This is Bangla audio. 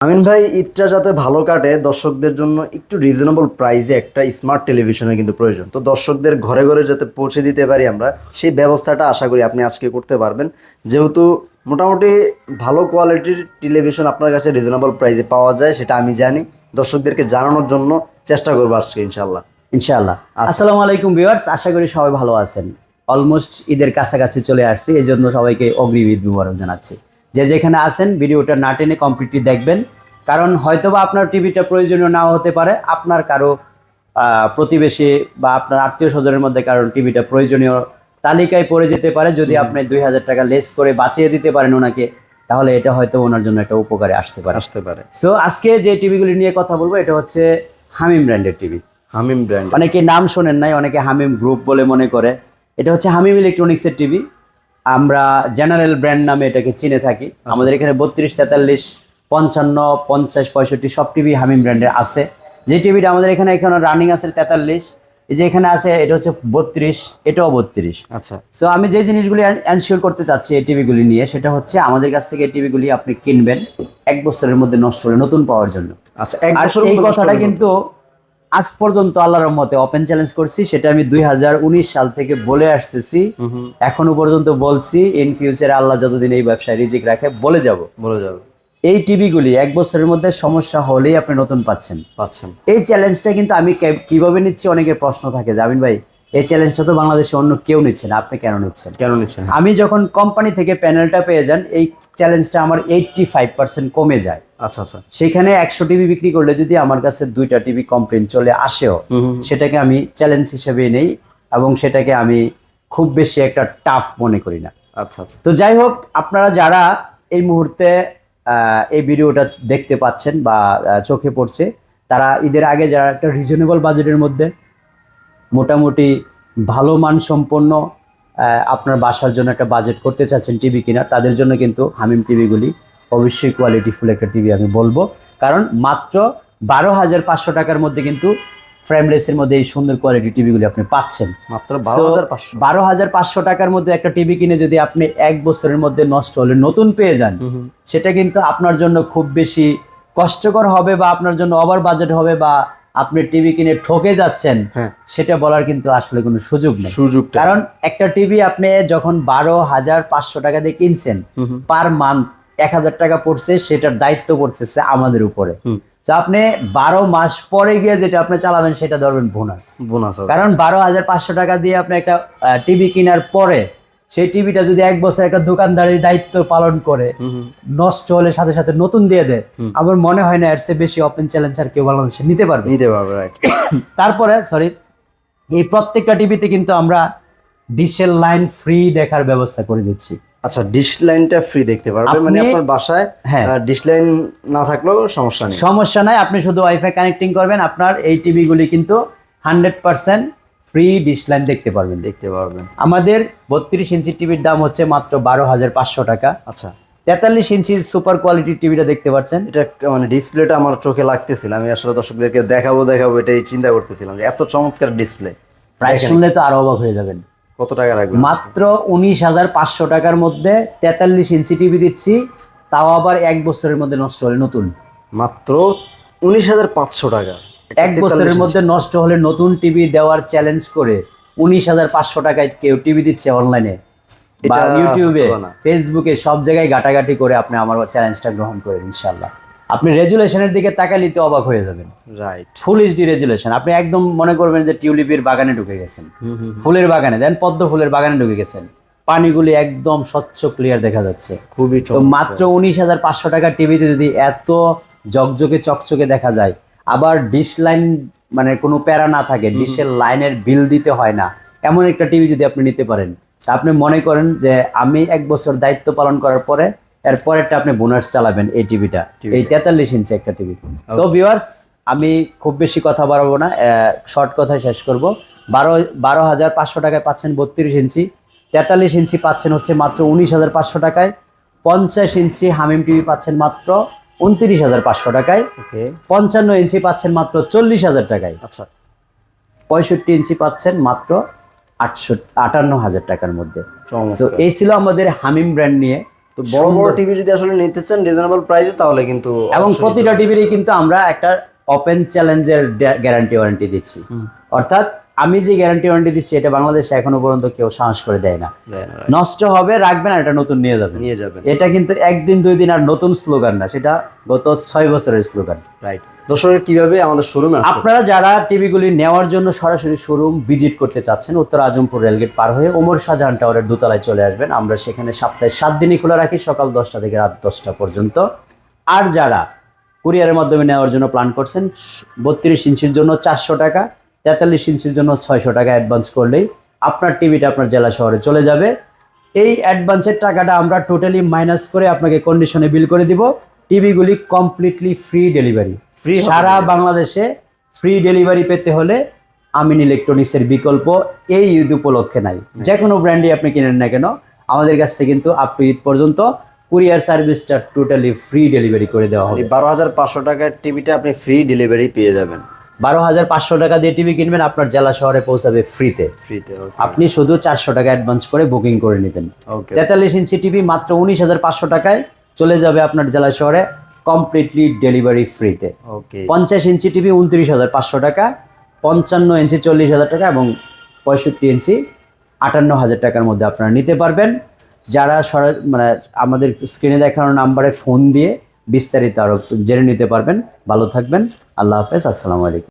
আমিন ভাই, ঈদটা যাতে ভালো কাটে দর্শকদের জন্য একটু রিজনেবল প্রাইসে একটা স্মার্ট টেলিভিশনের কিন্তু প্রয়োজন। তো দর্শকদের ঘরে ঘরে যাতে পৌঁছে দিতে পারি আমরা, সেই ব্যবস্থাটা আশা করি আপনি আজকে করতে পারবেন। যেহেতু মোটামুটি ভালো কোয়ালিটির টেলিভিশন আপনার কাছে রিজনেবল প্রাইসে পাওয়া যায় সেটা আমি জানি। দর্শকদেরকে জানানোর জন্য চেষ্টা করবো আজকে ইনশাল্লাহ। ইনশাআল্লাহ। আচ্ছা। আসসালামু আলাইকুম ভিউয়ার্স, আশা করি সবাই ভালো আছেন। অলমোস্ট ঈদের কাছাকাছি চলে আসছি, এই জন্য সবাইকে অগ্রিম ঈদ মুবারক জানাচ্ছি। যে যেখানে আছেন ভিডিওটা না টেনে কমপ্লিটলি দেখবেন, কারণ হয়তোবা আপনার টিভিটা প্রয়োজনীয় নাও হতে পারে, আপনার কারো প্রতিবেশী বা আপনার আত্মীয় স্বজনের মধ্যে কারণ টিভিটা প্রয়োজনীয় তালিকায় পড়ে যেতে পারে। যদি আপনি 2000 টাকা লেস করে বাঁচিয়ে দিতে পারেন ওনাকে, তাহলে এটা হয়তো ওনার জন্য একটা উপকারে আসতে পারে। সো আজকে যে টিভিগুলি নিয়ে কথা বলবো, এটা হচ্ছে হামিম ব্র্যান্ডের টিভি। হামিম ব্র্যান্ড। অনেকে নাম শোনেন নাই, অনেকে হামিম গ্রুপ বলে মনে করে। এটা হচ্ছে হামিম ইলেকট্রনিক্সের টিভি। আমরা জেনারেল ব্র্যান্ড নামে এটাকে চিনে থাকি। আমাদের এখানে 32, 43, 55, 50, 65 সব টিভি হামিম ব্র্যান্ডের আছে। যে টিভিটা আমাদের এখানে রানিং আছে 43, এই যে এখানে আছে এটা হচ্ছে 32, এটাও 32। আচ্ছা। সো আমি যে জিনিসগুলি এনশিওর করতে চাচ্ছি এই টিভিগুলি নিয়ে, সেটা হচ্ছে আমাদের কাছ থেকে এই টিভিগুলি আপনি কিনবেন 1 বছরের মধ্যে নষ্ট হলে নতুন পাওয়ার জন্য। আচ্ছা, আর এই কথাটা কিন্তু আজ পর্যন্ত আল্লাহর রহমতে ওপেন চ্যালেঞ্জ করছি, সেটা আমি 2019 সাল থেকে বলে আসতেছি, এখনো পর্যন্ত বলছি। ইন ফিউচারে আল্লাহ যতদিন এই ব্যবসায় রিজিক রাখে বলে যাব। এই টিভিগুলি 1 বছরের মধ্যে সমস্যা হলেই আপনি নতুন পাচ্ছেন। এই চ্যালেঞ্জটা কিন্তু আমি কিভাবে নিচ্ছি, অনেকের প্রশ্ন থাকে যে আমিন ভাই, এই চ্যালেঞ্জটা তো বাংলাদেশে অন্য কেউ নিচ্ছে না, আপনি কেন নিচ্ছেন? আমি যখন কোম্পানি থেকে প্যানেলটা পেয়ে যান, এই চ্যালেঞ্জটা আমার 85% কমে যায়। আচ্ছা। সেখানে 100 টিভি বিক্রি করলে যদি আমার কাছে 2টা টিভি কমপ্লেন চলে আসেও, সেটাকে আমি চ্যালেঞ্জ হিসেবে নেই এবং সেটাকে আমি খুব বেশি একটা টাফ মনে করি না। আচ্ছা। তো যাই হোক, আপনারা যারা এই মুহূর্তে এই ভিডিওটা দেখতে পাচ্ছেন বা চোখে পড়ছে, তারা ঈদের আগে যারা একটা রিজনেবল বাজেটের মধ্যে মোটামুটি ভালো মান সম্পন্ন আপনার বাসার জন্য একটা বাজেট করতে চাচ্ছেন টিভি কেনার, তাদের জন্য কিন্তু হামিম টিভিগুলি অবশ্যই কোয়ালিটিফুল একটা টিভি আমি বলবো। কারণ মাত্র 12,500 টাকার মধ্যে কিন্তু ফ্রেমলেসের মধ্যে এই সুন্দর কোয়ালিটি টিভিগুলি আপনি পাচ্ছেন। মাত্র 12,500। 12,500 টাকার মধ্যে একটা টিভি কিনে যদি আপনি 1 বছরের মধ্যে নষ্ট হলে নতুন পেয়ে যান, সেটা কিন্তু আপনার জন্য খুব বেশি কষ্টকর হবে বা আপনার জন্য ওভার বাজেট হবে বা আপনি টিভি কিনে ঠকে যাচ্ছেন, সেটা বলার কিন্তু আসলে কোনো সুযোগ নেই। কারণ একটা টিভি আপনি যখন 12,500 টাকা দিয়ে কিনছেন, পার মান্থ 1,000 টাকা পড়ছে, সেটার দায়িত্ব পড়তেছে আমাদের উপরে। আপনি 12 মাস পরে গিয়ে যেটা আপনি চালাবেন সেটা ধরবেন বোনাস। কারণ 12,500 টাকা দিয়ে আপনি একটা টিভি কেনার পরে সেই টিভিটা যদি 1 বছর একটা দোকানদারের দায়িত্ব পালন করে নষ্ট হলে সাথে সাথে নতুন দিয়ে দেয়, আমার মনে হয় না এর চেয়ে বেশি ওপেন চ্যালেঞ্জ আর কেউ বাংলাদেশে নিতে পারবে। তারপরে এই প্রত্যেকটা টিভিতে কিন্তু আমরা ডিশের লাইন ফ্রি দেখার ব্যবস্থা করে দিচ্ছি। আচ্ছা, ডিশ লাইনটা ফ্রি দেখতে পারবে, মানে আপনার বাসায় ডিশ লাইন না থাকলেও সমস্যা নাই, আপনি শুধু ওয়াইফাই কানেক্টিং করবেন, আপনার এই টিভিগুলি কিন্তু 100% ফ্রি ডিশ লাইন দেখতে পারবেন। আমাদের 32 ইঞ্চি টিভির দাম হচ্ছে মাত্র 12,500 টাকা। আচ্ছা। 43 ইঞ্চি সুপার কোয়ালিটির টিভিটা দেখতে পাচ্ছেন। এটা মানে ডিসপ্লেটা আমার চোখে লাগতেছিল, আমি আসলে দর্শকদেরকে দেখাবো এটাই চিন্তা করতেছিলাম যে এত চমৎকার ডিসপ্লে। প্রাইস শুনলে তো আরো অবাক হয়ে যাবেন। কত টাকা রাখবেন? মাত্র 19,500 টাকার মধ্যে 43 ইঞ্চি টিভি দিচ্ছি, তাও আবার 1 বছরের মধ্যে নষ্ট হলে নতুন। মাত্র 19,500 টাকা 1 বছরের মধ্যে নষ্ট হলে নতুন টিভি দেওয়ার চ্যালেঞ্জ করে 19,500 টাকায় কেউ টিভি দিচ্ছে অনলাইনে বা ইউটিউবে, ফেসবুকে, সব জায়গায় ঘাটাঘাটি করে আপনি আমার চ্যালেঞ্জটা গ্রহণ করেন। ইনশাআল্লাহ আপনি রেজুলেশনের দিকে তাকাইলে তো অবাক হয়ে যাবেন। ফুল এইচডি রেজুলেশন, আপনি একদম মনে করবেন যে টিউলিপের বাগানে ঢুকে গেছেন, ফুলের বাগানে, দেন পদ্ম ফুলের বাগানে ঢুকে গেছেন। পানিগুলি একদম স্বচ্ছ ক্লিয়ার দেখা যাচ্ছে। তো মাত্র 19,500 টাকার টিভিতে যদি এত জকজকে চকচকে দেখা যায়, আবার ডিশ লাইন মানে কোনো প্যারা না থাকে, ডিশের লাইনের বিল দিতে হয় না, এমন একটা টিভি যদি আপনি নিতে পারেন, তা আপনি মনে করেন যে আমি 1 বছর দায়িত্ব পালন করার পরে এর পরেরটা আপনি বোনাস চালাবেন এই টিভিটা, এই 43 ইঞ্চি একটা টিভি। সো ভিউয়ার্স, আমি খুব বেশি কথা বাড়াবো না, শর্ট কথায় শেষ করব। 12,500 টাকায় পাচ্ছেন 32 ইঞ্চি, 43 ইঞ্চি পাচ্ছেন হচ্ছে মাত্র 19,500 টাকায়, 50 ইঞ্চি হামিম টিভি পাচ্ছেন মাত্র 29,500 টাকায়, 55 ইঞ্চি পাচ্ছেন মাত্র 40,000 টাকায়, 65 ইঞ্চি পাচ্ছেন মাত্র 58,000 টাকার মধ্যে। তো এই ছিল আমাদের হামিম ব্র্যান্ড নিয়ে। তো বড় বড় টিভি যদি আসলে নিতে চান রিজনেবল প্রাইসে তাহলে কিন্তু এবং প্রতিটা টিভিরই কিন্তু আমরা একটা ওপেন চ্যালেঞ্জের গ্যারান্টি ওয়ারেন্টি দিচ্ছি। অর্থাৎ আমি যে গ্যারান্টি ওয়ারেন্টি দিচ্ছি এটা বাংলাদেশে এখনো পর্যন্ত কেউ সাহস করে দেয় না। নষ্ট হবে রাখবেন আর এটা নতুন নিয়ে যাবেন। এটা কিন্তু একদিন 2 দিন আর নতুন স্লোগান না, সেটা গত 6 বছরের স্লোগান। রাইট। দর্শকের কিভাবে আমাদের শোরুমে আপনারা যারা টিভিগুলি নেওয়ার জন্য সরাসরি শোরুম ভিজিট করতে চাচ্ছেন, উত্তর আজমপুর রেলগেট পার হয়ে ওমর শাহজাহান টাওয়ারের দোতলায় চলে আসবেন। আমরা সেখানে সপ্তাহে 7 দিনই খোলা রাখি, সকাল 10টা থেকে রাত 10টা পর্যন্ত। আর যারা কুরিয়ারের মাধ্যমে নেওয়ার জন্য প্ল্যান করছেন, 32 ইঞ্চির জন্য 400 টাকা, 43 ইঞ্চির জন্য 600 টাকা অ্যাডভান্স করলেই আপনার টিভিটা আপনার জেলা শহরে চলে যাবে। এই অ্যাডভান্সের টাকাটা আমরা টোটালি মাইনাস করে আপনাকে কন্ডিশনে বিল করে দিব। টিভিগুলি কমপ্লিটলি ফ্রি ডেলিভারি, সারা বাংলাদেশে ফ্রি ডেলিভারি পেতে হলে আমিন ইলেকট্রনিক্সের বিকল্প এই ঈদ উপলক্ষে নাই। যে কোনো ব্র্যান্ডই আপনি কিনেন না কেন আমাদের কাছ থেকে কিন্তু আপ টু ঈদ পর্যন্ত কুরিয়ার সার্ভিসটা টোটালি ফ্রি ডেলিভারি করে দেওয়া হবে। 12,500 টাকার টিভিটা আপনি ফ্রি ডেলিভারি পেয়ে যাবেন। 12,500 টাকা দিয়ে টিভি কিনবেন, আপনার জেলা শহরে পৌঁছাবে ফ্রিতে। আপনি শুধু 400 টাকা অ্যাডভান্স করে বুকিং করে নেবেন। 43 ইঞ্চি টিভি মাত্র 19,500 টাকায় চলে যাবে আপনার জেলা শহরে কমপ্লিটলি ডেলিভারি ফ্রিতে। 50 ইঞ্চি টিভি 29,500 টাকা, 55 ইঞ্চি 40,000 টাকা এবং 65 ইঞ্চি 58,000 টাকার মধ্যে আপনারা নিতে পারবেন। যারা মানে আমাদের স্ক্রিনে দেখানো নাম্বারে ফোন দিয়ে বিস্তারিত আরো জেনে নিতে পারবেন। ভালো থাকবেন, আল্লাহ হাফেজ, আসসালামু আলাইকুম।